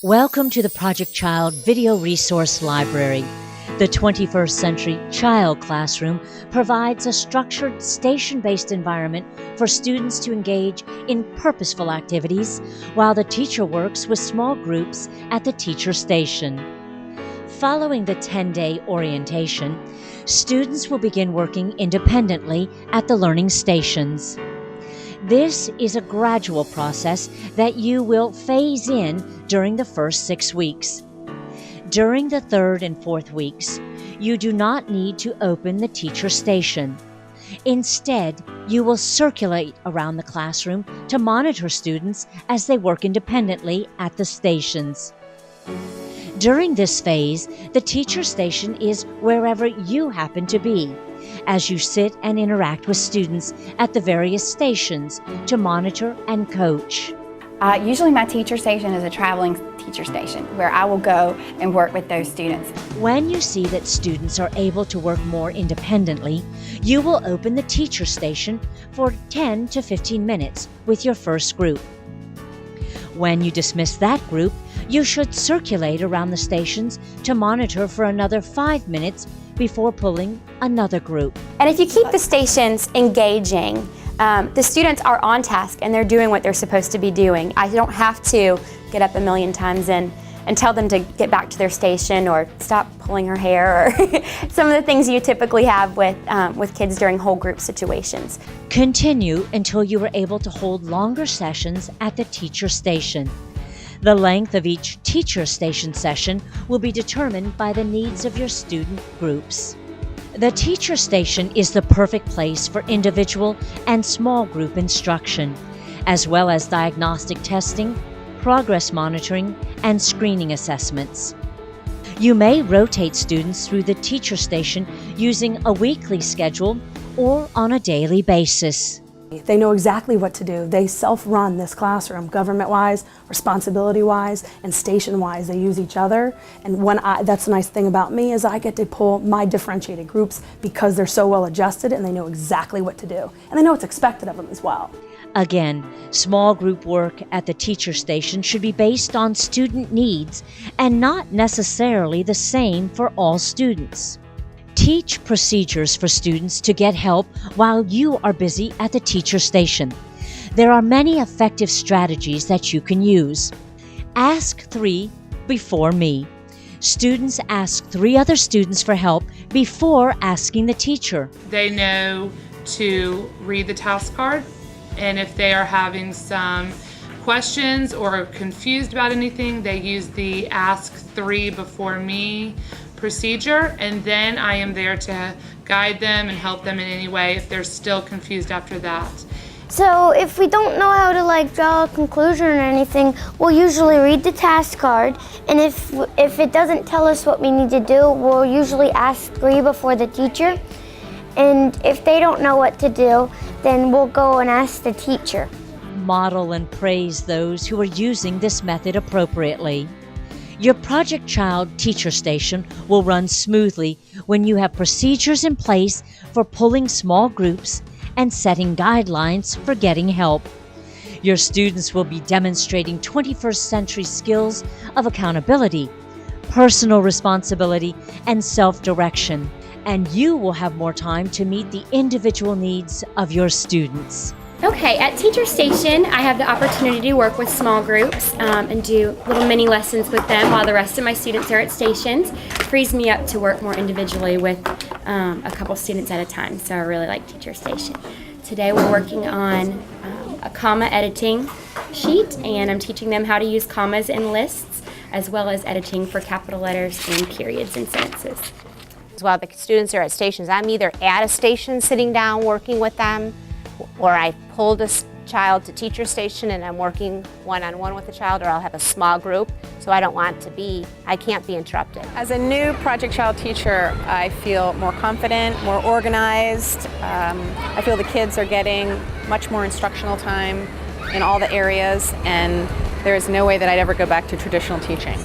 Welcome to the Project Child Video Resource Library. The 21st Century Child Classroom provides a structured, station-based environment for students to engage in purposeful activities while the teacher works with small groups at the teacher station. Following the 10-day orientation, students will begin working independently at the learning stations. This is a gradual process that you will phase in during the first 6 weeks. During the 3rd and 4th weeks, you do not need to open the teacher station. Instead, you will circulate around the classroom to monitor students as they work independently at the stations. During this phase, the teacher station is wherever you happen to be, as you sit and interact with students at the various stations to monitor and coach. Usually my teacher station is a traveling teacher station where I will go and work with those students. When you see that students are able to work more independently, you will open the teacher station for 10 to 15 minutes with your first group. When you dismiss that group, you should circulate around the stations to monitor for another 5 minutes before pulling another group. And if you keep the stations engaging, the students are on task and they're doing what they're supposed to be doing. I don't have to get up a million times and tell them to get back to their station or stop pulling her hair or some of the things you typically have with kids during whole group situations. Continue until you are able to hold longer sessions at the teacher station. The length of each teacher station session will be determined by the needs of your student groups. The teacher station is the perfect place for individual and small group instruction, as well as diagnostic testing, progress monitoring, and screening assessments. You may rotate students through the teacher station using a weekly schedule or on a daily basis. They know exactly what to do. They self-run this classroom, government-wise, responsibility-wise, and station-wise. They use each other. And that's the nice thing about me is I get to pull my differentiated groups because they're so well adjusted and they know exactly what to do. And they know what's expected of them as well. Again, small group work at the teacher station should be based on student needs and not necessarily the same for all students. Teach procedures for students to get help while you are busy at the teacher station. There are many effective strategies that you can use. Ask 3 before me. Students ask 3 other students for help before asking the teacher. They know to read the task card, and if they are having some questions or confused about anything, they use the ask 3 before me procedure, and then I am there to guide them and help them in any way if they're still confused after that. So if we don't know how to draw a conclusion or anything, we'll usually read the task card, and if it doesn't tell us what we need to do, we'll usually ask 3 before the teacher, and if they don't know what to do, then we'll go and ask the teacher. Model and praise those who are using this method appropriately. Your Project Child teacher station will run smoothly when you have procedures in place for pulling small groups and setting guidelines for getting help. Your students will be demonstrating 21st century skills of accountability, personal responsibility, and self-direction, and you will have more time to meet the individual needs of your students. Okay, at Teacher Station, I have the opportunity to work with small groups and do little mini lessons with them while the rest of my students are at stations. It frees me up to work more individually with a couple students at a time, so I really like Teacher Station. Today we're working on a comma editing sheet, and I'm teaching them how to use commas in lists, as well as editing for capital letters and periods in sentences. While the students are at stations, I'm either at a station sitting down working with them, or I pulled a child to teacher station and I'm working one-on-one with the child, or I'll have a small group, so I can't be interrupted. As a new Project Child teacher, I feel more confident, more organized. I feel the kids are getting much more instructional time in all the areas, and there is no way that I'd ever go back to traditional teaching.